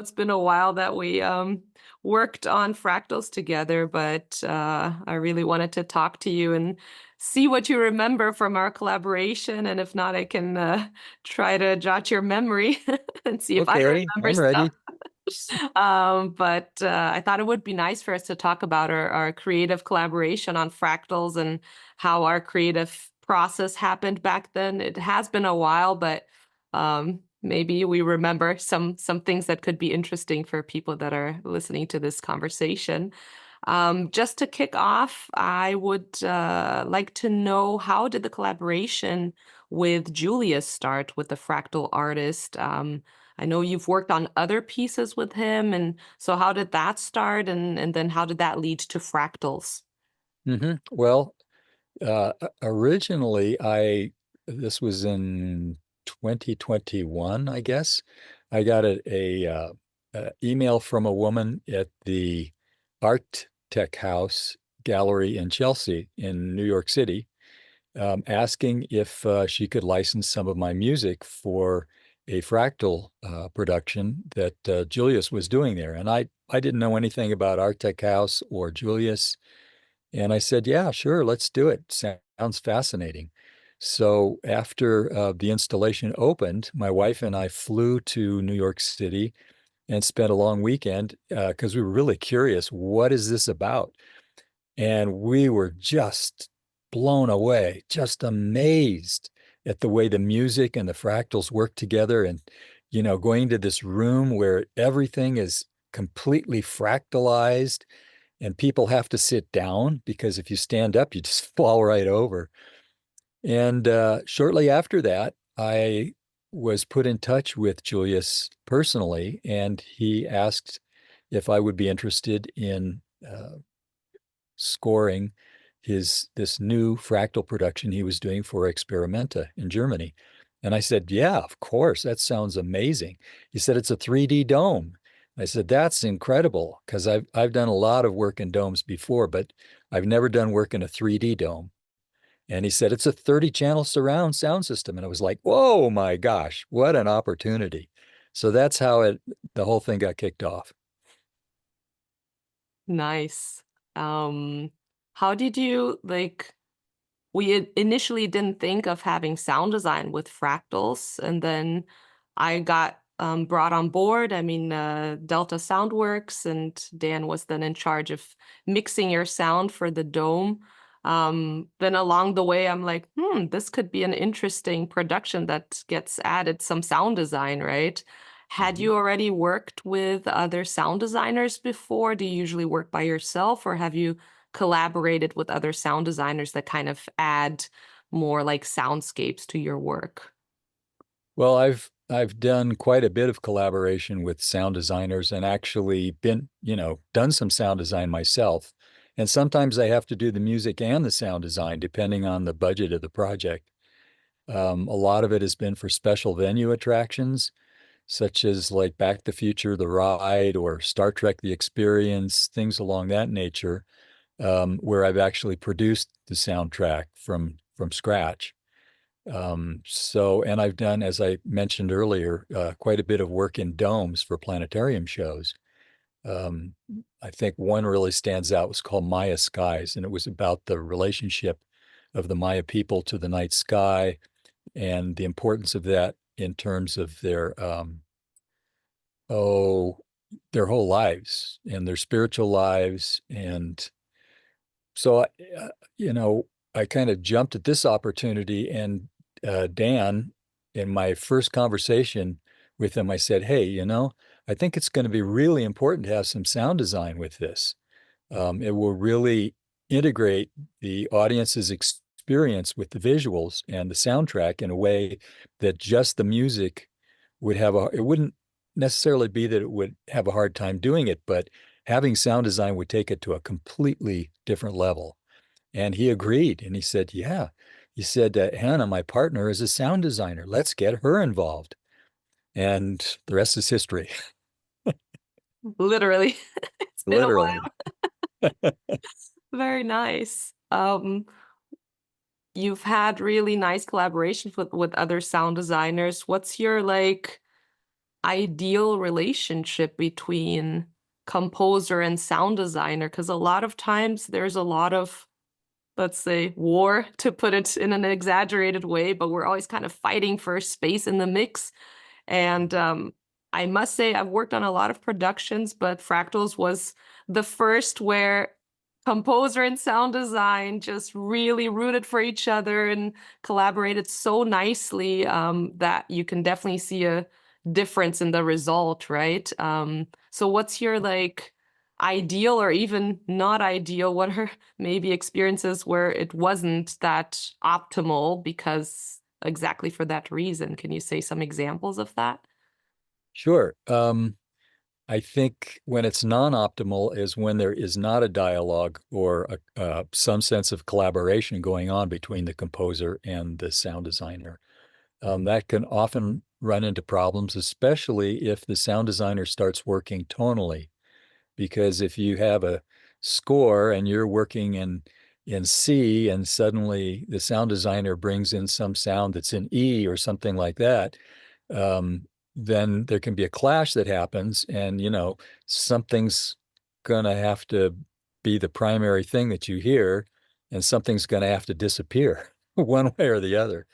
it's been a while that we worked on fractals together, but I really wanted to talk to you and see what you remember from our collaboration. And if not, I can try to jot your memory and see if I Okay, remember I'm stuff. ready. But I thought it would be nice for us to talk about our creative collaboration on fractals and how our creative process happened back then. It has been a while, but maybe we remember some things that could be interesting for people that are listening to this conversation. Just to kick off, I would like to know, how did the collaboration with Julius start with the fractal artist? I know you've worked on other pieces with him, and so how did that start, and then how did that lead to fractals? Well, originally, this was in 2021, I guess. I got a email from a woman at the Art Tech House Gallery in Chelsea in New York City, asking if she could license some of my music for a fractal production that Julius was doing there. And I didn't know anything about Art Tech House or Julius. And I said, yeah, sure, let's do it. Sounds fascinating. So after the installation opened, my wife and I flew to New York City and spent a long weekend because we were really curious. What is this about? And we were just blown away, just amazed at the way the music and the fractals work together. And, going to this room where everything is completely fractalized and people have to sit down because if you stand up, you just fall right over. And shortly after that, I was put in touch with Julius personally, and he asked if I would be interested in scoring this new fractal production he was doing for Experimenta in Germany. And I said, yeah, of course, that sounds amazing. He said, it's a 3D dome. I said, that's incredible because I've done a lot of work in domes before, but I've never done work in a 3D dome. And he said, it's a 30 channel surround sound system. And I was like, whoa, my gosh, what an opportunity. So that's how the whole thing got kicked off. Nice. How did you like? We initially didn't think of having sound design with fractals, and then I got brought on board. I mean, Delta Soundworks, and Dan was then in charge of mixing your sound for the dome. Then along the way, I'm like, this could be an interesting production that gets added some sound design, right? Had Mhm. you already worked with other sound designers before? Do you usually work by yourself, or have you collaborated with other sound designers that kind of add more like soundscapes to your work? Well, I've done quite a bit of collaboration with sound designers and actually been, done some sound design myself. And sometimes I have to do the music and the sound design depending on the budget of the project. A lot of it has been for special venue attractions, such as like Back to the Future, The Ride, or Star Trek: The Experience, things along that nature, where I've actually produced the soundtrack from scratch. And I've done, as I mentioned earlier, quite a bit of work in domes for planetarium shows. Um, I think one really stands out was called Maya Skies, and it was about the relationship of the Maya people to the night sky and the importance of that in terms of oh, their whole lives and their spiritual lives. And so, I kind of jumped at this opportunity, and Dan, in my first conversation with him, I said, "Hey, I think it's going to be really important to have some sound design with this. It will really integrate the audience's experience with the visuals and the soundtrack in a way that just the music it wouldn't necessarily be that it would have a hard time doing it, but having sound design would take it to a completely different level." And he agreed. And he said, yeah. He said, Hannah, my partner, is a sound designer. Let's get her involved. And the rest is history, Literally, it's been a literally. while. Very nice. You've had really nice collaborations with other sound designers. What's your like? ideal relationship between composer and sound designer? Because a lot of times there's a lot of, let's say, war, to put it in an exaggerated way, but we're always kind of fighting for space in the mix. And I must say, I've worked on a lot of productions, but Fractals was the first where composer and sound design just really rooted for each other and collaborated so nicely that you can definitely see a difference in the result, right? So what's your like ideal or even not ideal? What are maybe experiences where it wasn't that optimal because exactly for that reason? Can you say some examples of that? Sure. I think when it's non-optimal is when there is not a dialogue or some sense of collaboration going on between the composer and the sound designer. That can often run into problems, especially if the sound designer starts working tonally. Because if you have a score and you're working in C and suddenly the sound designer brings in some sound that's in E or something like that, then there can be a clash that happens, and something's gonna have to be the primary thing that you hear, and something's gonna have to disappear one way or the other.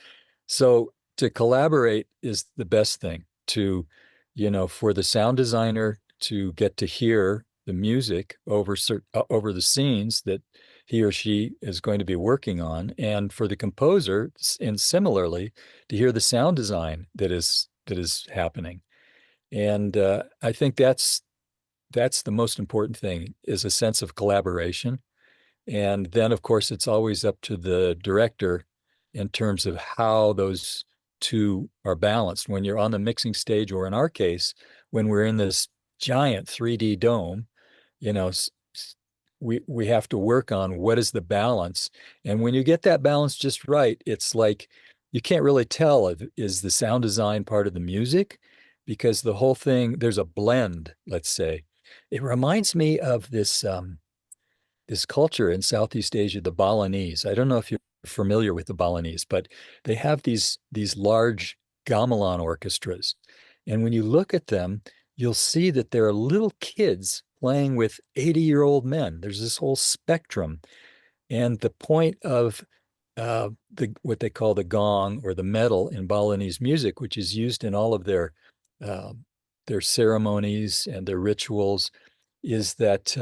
So to collaborate is the best thing to, for the sound designer to get to hear the music over the scenes that he or she is going to be working on, and for the composer, and similarly, to hear the sound design that is happening. And I think that's the most important thing is a sense of collaboration. And then, of course, it's always up to the director in terms of how those two are balanced. When you're on the mixing stage, or in our case, when we're in this giant 3D dome, you know, we have to work on what is the balance. And when you get that balance just right, it's like you can't really tell if is the sound design part of the music, because the whole thing, there's a blend, let's say. It reminds me of this culture in Southeast Asia, the Balinese. I don't know if you're familiar with the Balinese, but they have these large gamelan orchestras. And when you look at them, you'll see that there are little kids playing with 80-year-old men. There's this whole spectrum. And the point of the what they call the gong or the medal in Balinese music, which is used in all of uh, their ceremonies and their rituals, is that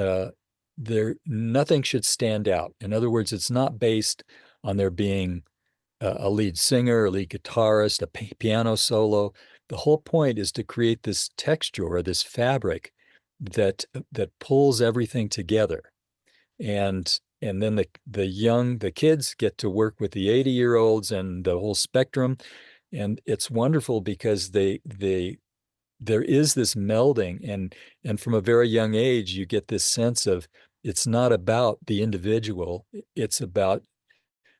there nothing should stand out. In other words, it's not based on there being a lead singer, a lead guitarist, a piano solo. The whole point is to create this texture or this fabric that pulls everything together. And then the kids get to work with the 80-year-olds and the whole spectrum. And it's wonderful because they there is this melding, and from a very young age you get this sense of it's not about the individual, it's about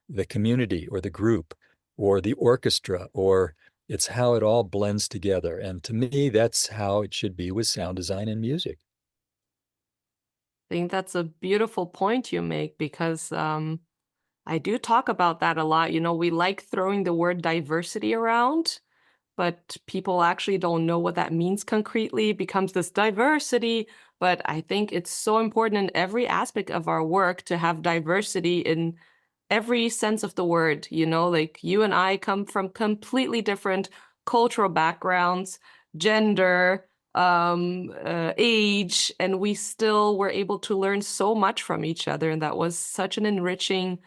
the community or the group or the orchestra, or it's how it all blends together. And to me, that's how it should be with sound design and music. I think that's a beautiful point you make because I do talk about that a lot. You know, we like throwing the word diversity around, but people actually don't know what that means concretely. It becomes this diversity, but I think it's so important in every aspect of our work to have diversity in every sense of the word, you know, like you and I come from completely different cultural backgrounds, gender, age, and we still were able to learn so much from each other. And that was such an enriching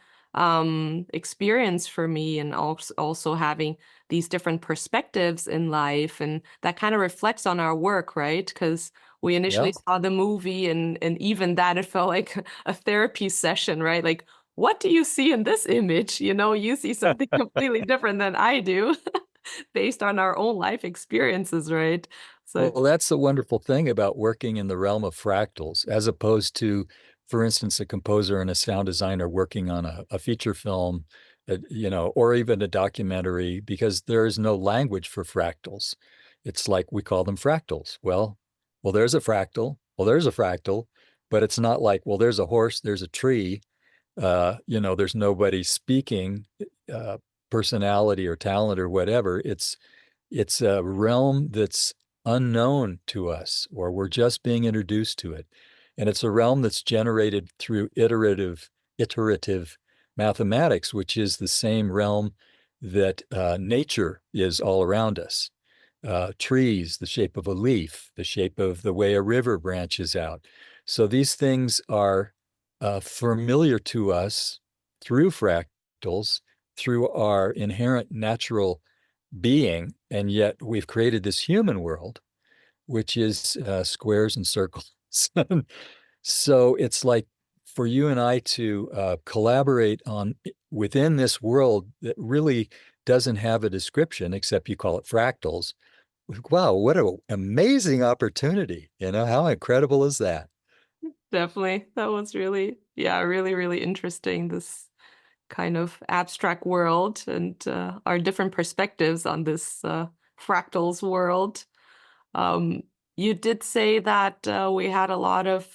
experience for me, and also having these different perspectives in life. And that kind of reflects on our work, right? Because we initially Yeah. saw the movie, and even that, it felt like a therapy session, right? Like, what do you see in this image? You know, you see something completely different than I do based on our own life experiences, right? So Well, that's the wonderful thing about working in the realm of fractals, as opposed to, for instance, a composer and a sound designer working on a feature film, or even a documentary, because there is no language for fractals. It's like we call them fractals. Well, there's a fractal. Well, there's a fractal, but it's not like, well, there's a horse, there's a tree. There's nobody speaking uh, personality or talent or whatever. It's a realm that's unknown to us, or we're just being introduced to it. And it's a realm that's generated through iterative mathematics, which is the same realm that nature is all around us. Trees, the shape of a leaf, the shape of the way a river branches out. So these things are familiar to us through fractals, through our inherent natural being, and yet we've created this human world, which is squares and circles. So it's like for you and I to collaborate on within this world that really doesn't have a description except you call it fractals. Wow, what an amazing opportunity. You know, how incredible is that? Definitely. That was really, yeah, really, really interesting. This kind of abstract world and our different perspectives on this fractals world. Um, you did say that we had a lot of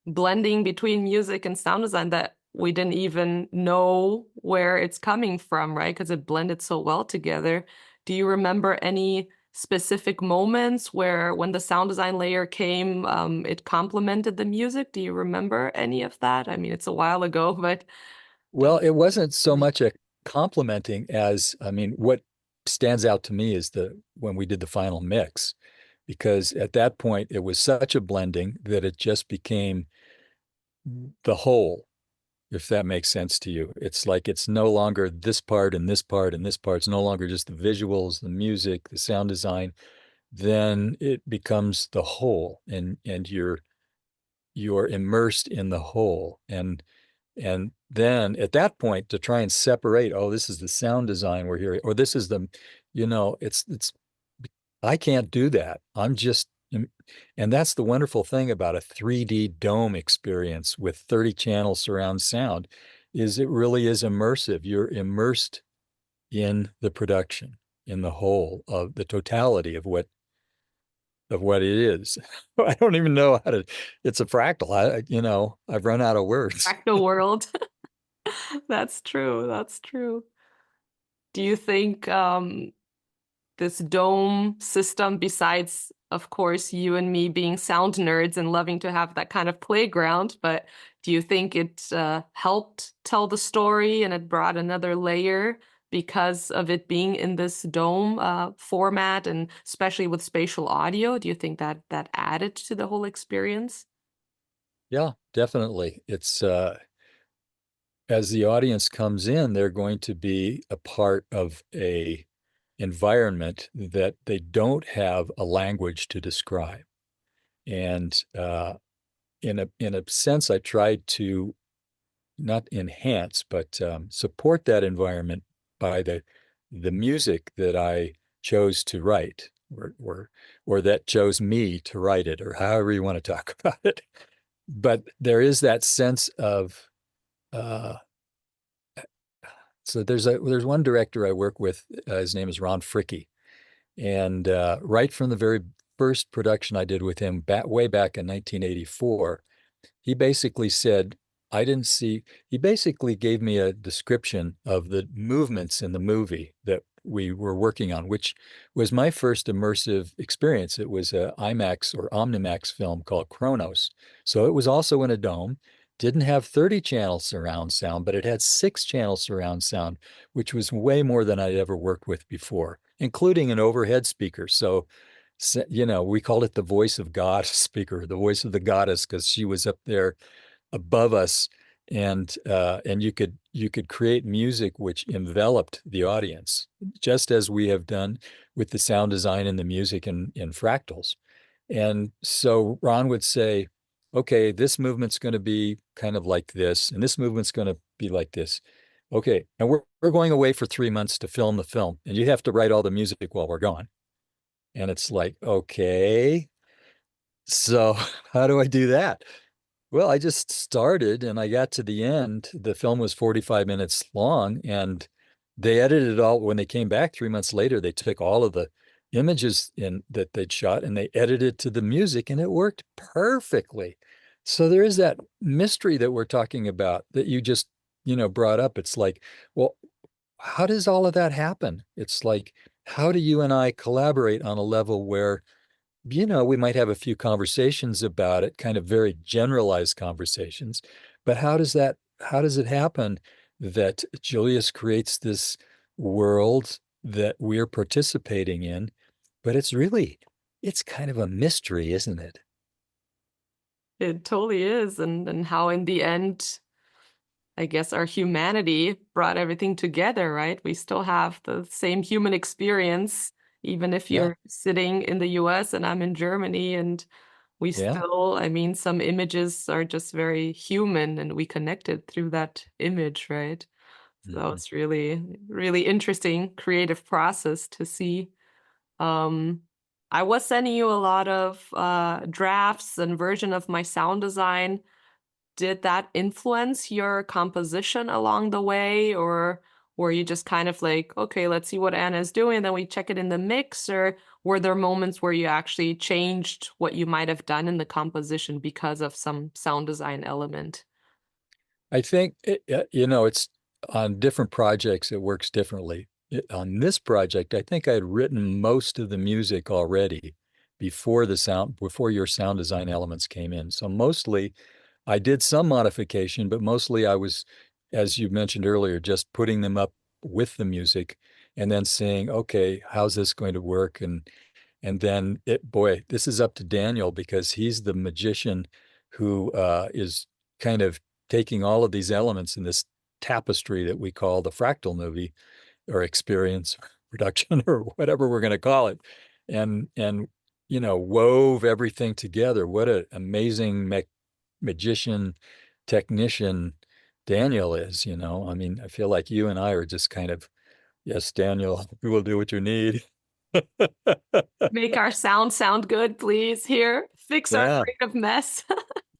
blending between music and sound design that we didn't even know where it's coming from, right? Because it blended so well together. Do you remember any specific moments where when the sound design layer came, it complemented the music? Do you remember any of that? I mean, it's a while ago, but Well, it wasn't so much a complimenting as, I mean, what stands out to me is the when we did the final mix, because at that point it was such a blending that it just became the whole, if that makes sense to you. It's like it's no longer this part and this part and this part. It's no longer just the visuals, the music, the sound design. Then it becomes the whole, and you're immersed in the whole. And then at that point to try and separate, oh, this is the sound design we're hearing, or this is the, it's I can't do that. I'm just, and that's the wonderful thing about a 3D dome experience with 30 channel surround sound is it really is immersive. You're immersed in the production, in the whole of the totality of what it is. I don't even know how to, it's a fractal. I've run out of words. fractal world. That's true. That's true. Do you think this dome system, besides, of course, you and me being sound nerds and loving to have that kind of playground, but do you think it helped tell the story and it brought another layer because of it being in this dome format and especially with spatial audio? Do you think that that added to the whole experience? Yeah, definitely. It's as the audience comes in, they're going to be a part of a environment that they don't have a language to describe. And in a sense, I tried to not enhance, but support that environment by the music that I chose to write, or that chose me to write it, or however you want to talk about it. But there is that sense of uh, so there's one director I work with. His name is Ron Fricke, and right from the very first production I did with him, way back in 1984, he basically said, I didn't see, he basically gave me a description of the movements in the movie that we were working on, which was my first immersive experience. It was a IMAX or Omnimax film called Chronos. So it was also in a dome, didn't have 30 channel surround sound, but it had 6 channel surround sound, which was way more than I'd ever worked with before, including an overhead speaker. So we called it the voice of God speaker, the voice of the goddess, because she was up there above us, and you could create music which enveloped the audience, just as we have done with the sound design and the music in fractals. And so Ron would say, okay, this movement's going to be kind of like this, and this movement's going to be like this. Okay, and we're going away for 3 months to film the film, and you have to write all the music while we're gone. And it's like, okay, so how do I do that? Well, I just started and I got to the end. The film was 45 minutes long, and they edited it all. When they came back 3 months later, they took all of the images in that they'd shot and they edited to the music, and it worked perfectly. So there is that mystery that we're talking about that you just, brought up. It's like, well, how does all of that happen? It's like, how do you and I collaborate on a level where we might have a few conversations about it, kind of very generalized conversations, but how does it happen that Julius creates this world that we're participating in, but it's kind of a mystery, isn't it? It totally is. And how in the end, I guess our humanity brought everything together, right? We still have the same human experience, even if Yeah, you're sitting in the US and I'm in Germany, and we yeah. still, I mean, some images are just very human and we connected through that image, right? So Mhm. it's really, really interesting creative process to see. Um, I was sending you a lot of drafts and version of my sound design. Did that influence your composition along the way, or were you just kind of like, okay, let's see what Anna's doing, then we check it in the mix, or were there moments where you actually changed what you might have done in the composition because of some sound design element? I think it's on different projects, it works differently. On this project, I think I had written most of the music already before your sound design elements came in. So mostly I did some modification, but mostly I was, as you mentioned earlier, just putting them up with the music and then saying, okay, how's this going to work? And then boy, this is up to Daniel because he's the magician who is kind of taking all of these elements in this tapestry that we call the fractal movie or experience production or whatever we're going to call it, and wove everything together. What an amazing magician technician Daniel is. I mean, I feel like you and I are just kind of, yes, Daniel, we will do what you need. Make our sound good, please. Here, fix our Yeah, creative mess.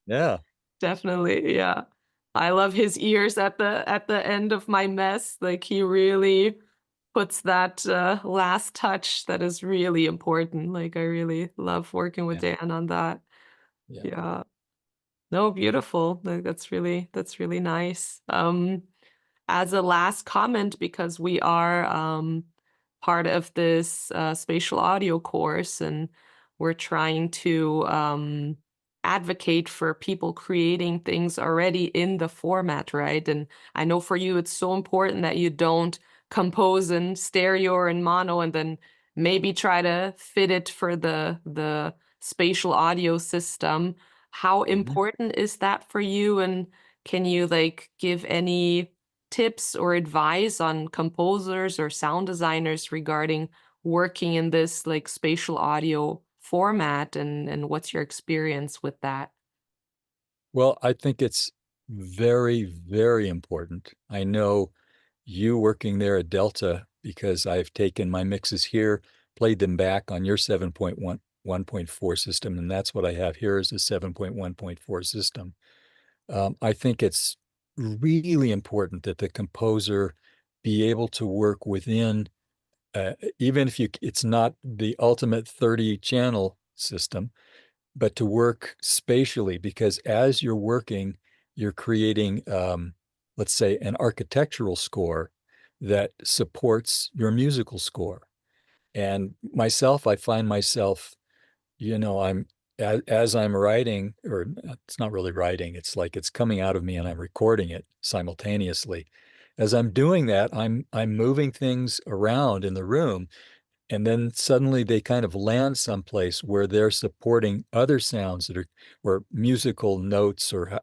yeah, Definitely, yeah. I love his ears at the end of my mess. Like he really puts that last touch that is really important. Like I really love working with yeah, Dan on that. yeah. Yeah. No, beautiful. That's really nice. As a last comment, because we are part of this spatial audio course and we're trying to advocate for people creating things already in the format, right? And I know for you, it's so important that you don't compose in stereo or in mono and then maybe try to fit it for the spatial audio system. How Mhm. important is that for you? And can you like give any tips or advice on composers or sound designers regarding working in this like spatial audio format and what's your experience with that? Well, I think it's very, very important. I know you working there at Delta because I've taken my mixes here, played them back on your 7.1, 1.4 system, and that's what I have here is a 7.1.4 system. I think it's really important that the composer be able to work within, even if it's not the ultimate 30 channel system, but to work spatially, because as you're working, you're creating, let's say, an architectural score that supports your musical score. And myself, I find myself, I'm as I'm writing, or it's not really writing, it's like it's coming out of me and I'm recording it simultaneously. As I'm doing that, I'm moving things around in the room and then suddenly they kind of land someplace where they're supporting other sounds that are or musical notes or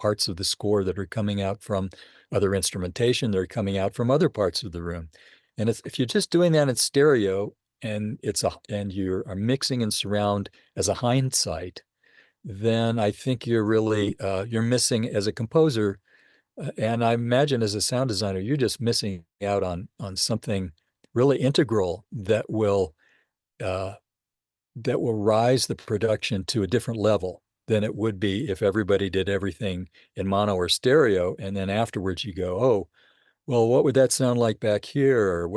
parts of the score that are coming out from other instrumentation that are coming out from other parts of the room. And if you're just doing that in stereo and you are mixing in surround as a hindsight, then I think you're missing as a composer, and I imagine as a sound designer, you're just missing out on something really integral uh, that will rise the production to a different level than it would be if everybody did everything in mono or stereo, and then afterwards you go, oh, well, what would that sound like back here, or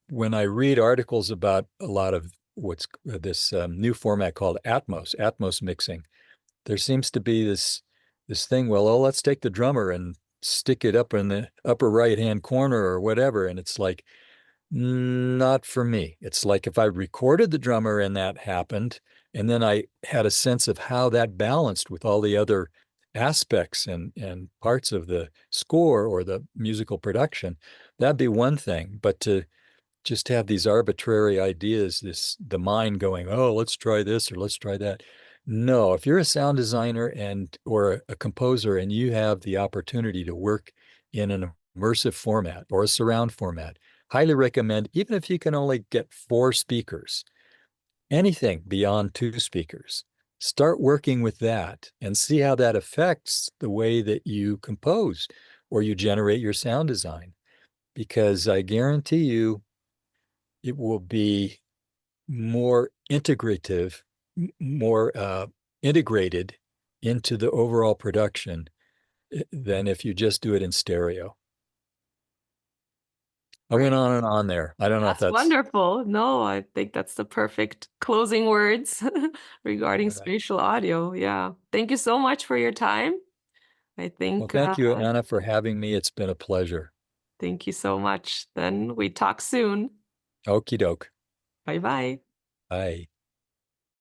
when I read articles about a lot of what's this new format called Atmos mixing, there seems to be this thing, well, oh, let's take the drummer and stick it up in the upper right hand corner or whatever. And it's like, Not for me. It's like if I recorded the drummer and that happened, and then I had a sense of how that balanced with all the other aspects and parts of the score or the musical production, that'd be one thing. But to just have these arbitrary ideas, the mind going, oh, let's try this or let's try that. No, if you're a sound designer and or a composer and you have the opportunity to work in an immersive format or a surround format, highly recommend, even if you can only get 4 speakers, anything beyond 2 speakers, start working with that and see how that affects the way that you compose or you generate your sound design. Because I guarantee you, it will be more integrative, more integrated into the overall production than if you just do it in stereo. I went Great. on and on there. I don't know if That's that's wonderful. No, I think that's the perfect closing words regarding all right. spatial audio. Yeah. Thank you so much for your time. I Well, think, thank you, Anna, for having me. It's been a pleasure. thank you so much. Then we talk soon. Okie doke. Bye bye. Bye.